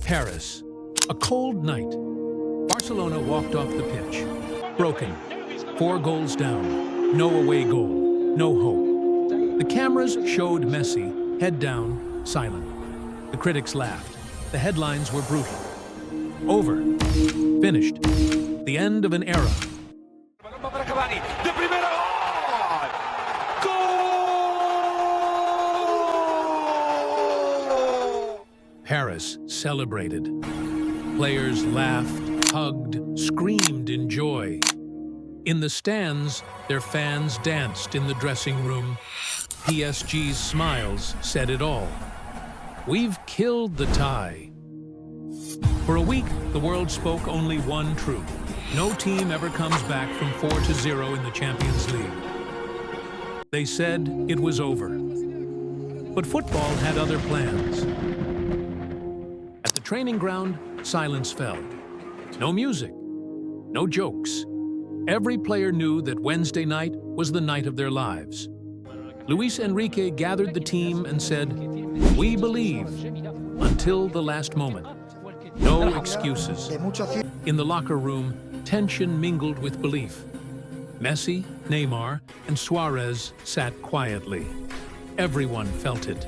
Paris. A cold night. Barcelona walked off the pitch. Broken. 4 goals down. No away goal. No hope. The cameras showed Messi, head down, silent. The critics laughed. The headlines were brutal. Over. Finished. The end of an era. Paris celebrated. Players laughed, hugged, screamed in joy. In the stands, their fans danced in the dressing room. PSG's smiles said it all. We've killed the tie. For a week, the world spoke only one truth. No team ever comes back from 4-0 in the Champions League. They said it was over. But football had other plans. At the training ground, silence fell. No music, no jokes. Every player knew that Wednesday night was the night of their lives. Luis Enrique gathered the team and said, "We believe," until the last moment. No excuses. In the locker room, tension mingled with belief. Messi, Neymar, and Suárez sat quietly. Everyone felt it.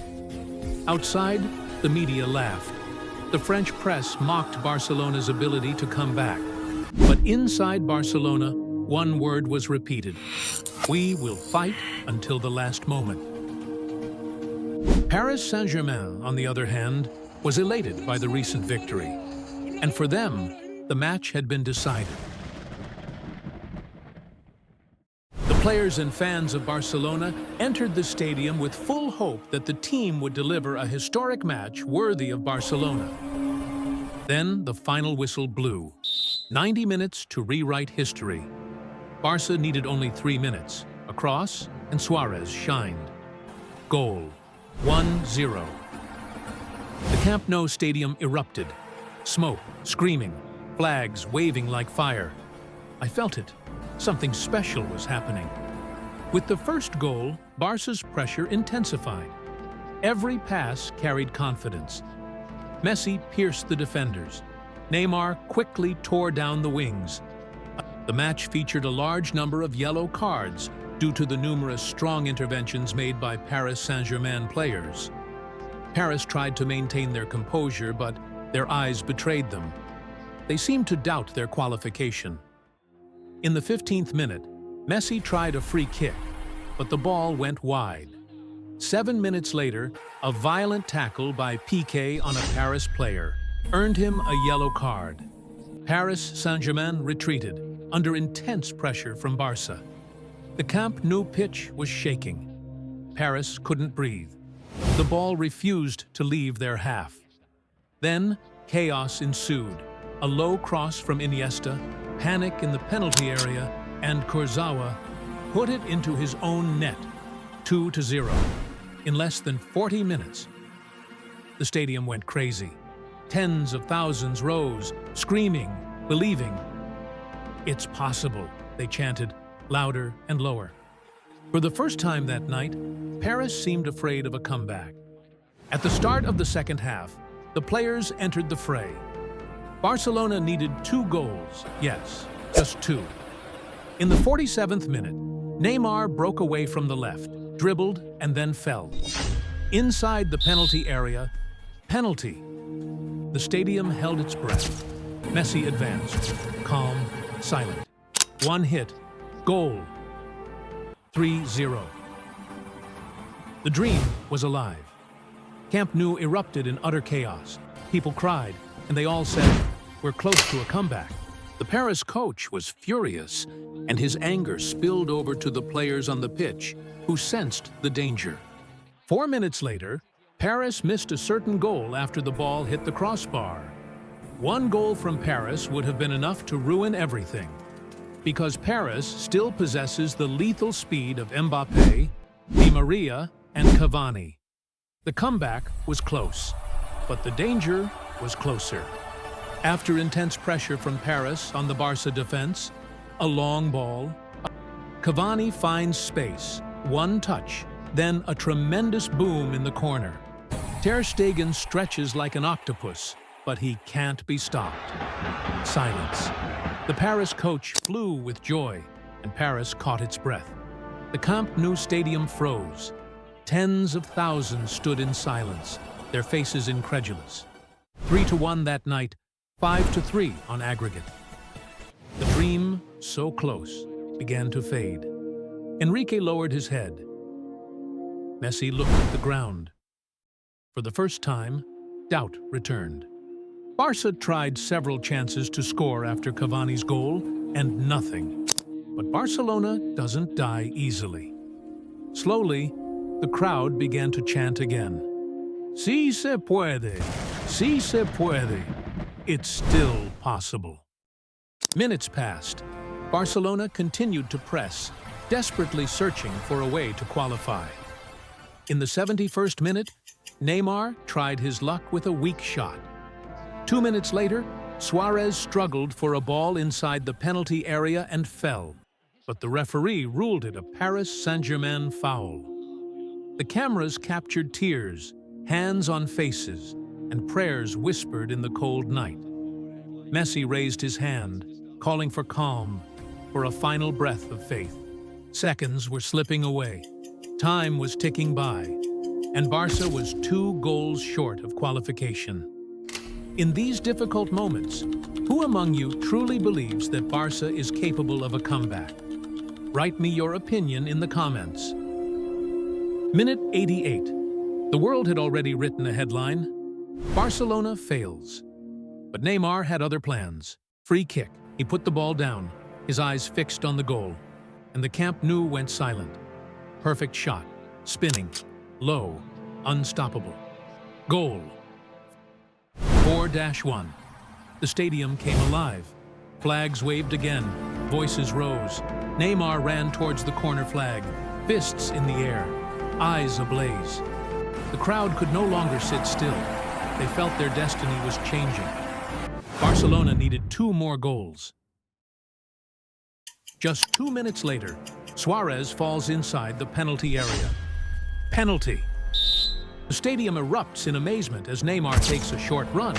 Outside, the media laughed. The French press mocked Barcelona's ability to come back. But inside Barcelona, one word was repeated. We will fight until the last moment. Paris Saint-Germain, on the other hand, was elated by the recent victory. And for them, the match had been decided. The players and fans of Barcelona entered the stadium with full hope that the team would deliver a historic match worthy of Barcelona. Then the final whistle blew. 90 minutes to rewrite history. Barca needed only 3 minutes. A cross, and Suárez shined. Goal. 1-0. The Camp Nou stadium erupted. Smoke, screaming, flags waving like fire. I felt it. Something special was happening. With the first goal, Barca's pressure intensified. Every pass carried confidence. Messi pierced the defenders. Neymar quickly tore down the wings. The match featured a large number of yellow cards due to the numerous strong interventions made by Paris Saint-Germain players. Paris tried to maintain their composure, but their eyes betrayed them. They seemed to doubt their qualification. In the 15th minute, Messi tried a free kick, but the ball went wide. 7 minutes later, a violent tackle by Piqué on a Paris player earned him a yellow card. Paris Saint-Germain retreated, under intense pressure from Barca. The Camp Nou pitch was shaking. Paris couldn't breathe. The ball refused to leave their half. Then, chaos ensued. A low cross from Iniesta, panic in the penalty area, and Kurzawa put it into his own net, 2-0, in less than 40 minutes. The stadium went crazy. Tens of thousands rose, screaming, believing. "It's possible," they chanted, louder and lower. For the first time that night, Paris seemed afraid of a comeback. At the start of the second half, the players entered the fray. Barcelona needed 2 goals, yes, just 2. In the 47th minute, Neymar broke away from the left, dribbled, and then fell. Inside the penalty area, penalty. The stadium held its breath. Messi advanced, calm, silent. One hit, goal. 3-0. The dream was alive. Camp Nou erupted in utter chaos. People cried, and they all said, "We're close to a comeback." The Paris coach was furious, and his anger spilled over to the players on the pitch, who sensed the danger. 4 minutes later, Paris missed a certain goal after the ball hit the crossbar. 1 goal from Paris would have been enough to ruin everything, because Paris still possesses the lethal speed of Mbappé, Di Maria, and Cavani. The comeback was close, but the danger was closer. After intense pressure from Paris on the Barca defense, a long ball, Cavani finds space, one touch, then a tremendous boom in the corner. Ter Stegen stretches like an octopus, but he can't be stopped. Silence. The Paris coach flew with joy, and Paris caught its breath. The Camp Nou stadium froze. Tens of thousands stood in silence, their faces incredulous. 3-1 that night, 5-3 on aggregate. The dream, so close, began to fade. Enrique lowered his head. Messi looked at the ground. For the first time, doubt returned. Barca tried several chances to score after Cavani's goal, and nothing. But Barcelona doesn't die easily. Slowly, the crowd began to chant again. Si se puede, si se puede. It's still possible. Minutes passed. Barcelona continued to press, desperately searching for a way to qualify. In the 71st minute, Neymar tried his luck with a weak shot. 2 minutes later, Suárez struggled for a ball inside the penalty area and fell, but the referee ruled it a Paris Saint-Germain foul. The cameras captured tears, hands on faces, and prayers whispered in the cold night. Messi raised his hand, calling for calm, for a final breath of faith. Seconds were slipping away. Time was ticking by, and Barca was 2 goals short of qualification. In these difficult moments, who among you truly believes that Barca is capable of a comeback? Write me your opinion in the comments. Minute 88. The world had already written a headline: Barcelona fails. But Neymar had other plans. Free kick. He put the ball down, his eyes fixed on the goal, and the Camp Nou went silent. Perfect shot, spinning, low, unstoppable. Goal. 4-1. The stadium came alive. Flags waved again. Voices rose. Neymar ran towards the corner flag, fists in the air, eyes ablaze. The crowd could no longer sit still. They felt their destiny was changing. Barcelona needed 2 more goals. Just 2 minutes later, Suárez falls inside the penalty area. Penalty. The stadium erupts in amazement as Neymar takes a short run.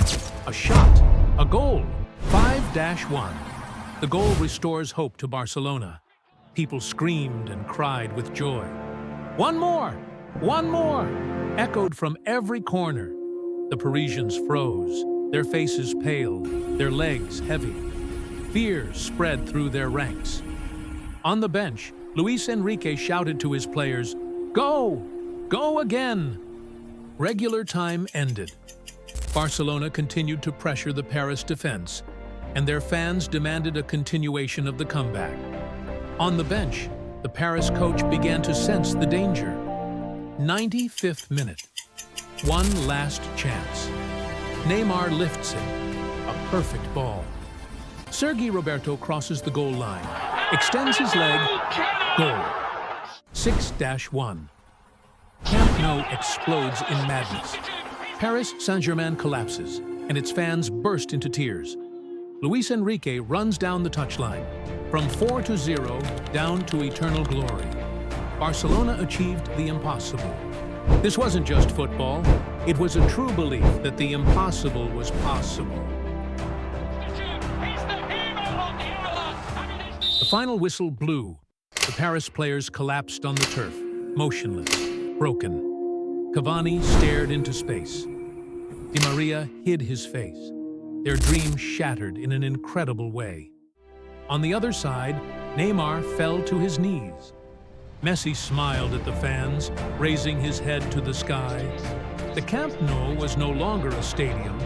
A shot. A goal. 5-1. The goal restores hope to Barcelona. People screamed and cried with joy. One more! One more! Echoed from every corner. The Parisians froze, their faces pale, their legs heavy. Fear spread through their ranks. On the bench, Luis Enrique shouted to his players, "Go! Go again!" Regular time ended. Barcelona continued to pressure the Paris defense, and their fans demanded a continuation of the comeback. On the bench, the Paris coach began to sense the danger. 95th minute. One last chance. Neymar lifts it. A perfect ball. Sergi Roberto crosses the goal line, extends his leg, goal. 6-1. Camp Nou explodes in madness. Paris Saint-Germain collapses, and its fans burst into tears. Luis Enrique runs down the touchline, from 4-0 down to eternal glory. Barcelona achieved the impossible. This wasn't just football, it was a true belief that the impossible was possible. The final whistle blew. The Paris players collapsed on the turf, motionless, broken. Cavani stared into space. Di Maria hid his face. Their dream shattered in an incredible way. On the other side, Neymar fell to his knees. Messi smiled at the fans, raising his head to the sky. The Camp Nou was no longer a stadium.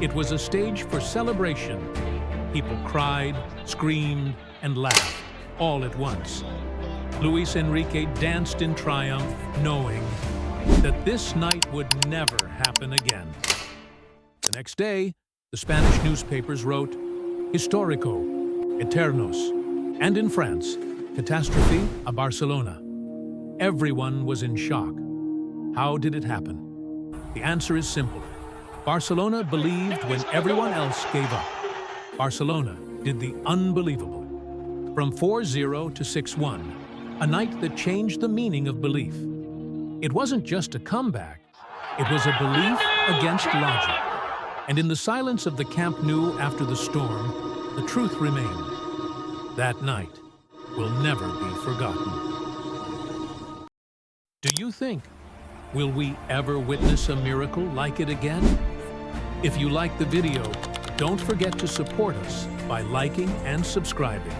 It was a stage for celebration. People cried, screamed, and laughed, all at once. Luis Enrique danced in triumph, knowing that this night would never happen again. The next day, the Spanish newspapers wrote, Histórico, Eternos, and in France, Catastrophe a Barcelona. Everyone was in shock. How did it happen? The answer is simple. Barcelona believed when everyone else gave up. Barcelona did the unbelievable. From 4-0 to 6-1, a night that changed the meaning of belief. It wasn't just a comeback, it was a belief against logic. And in the silence of the Camp Nou after the storm, the truth remained. That night will never be forgotten. Do you think, will we ever witness a miracle like it again? If you liked the video, don't forget to support us by liking and subscribing.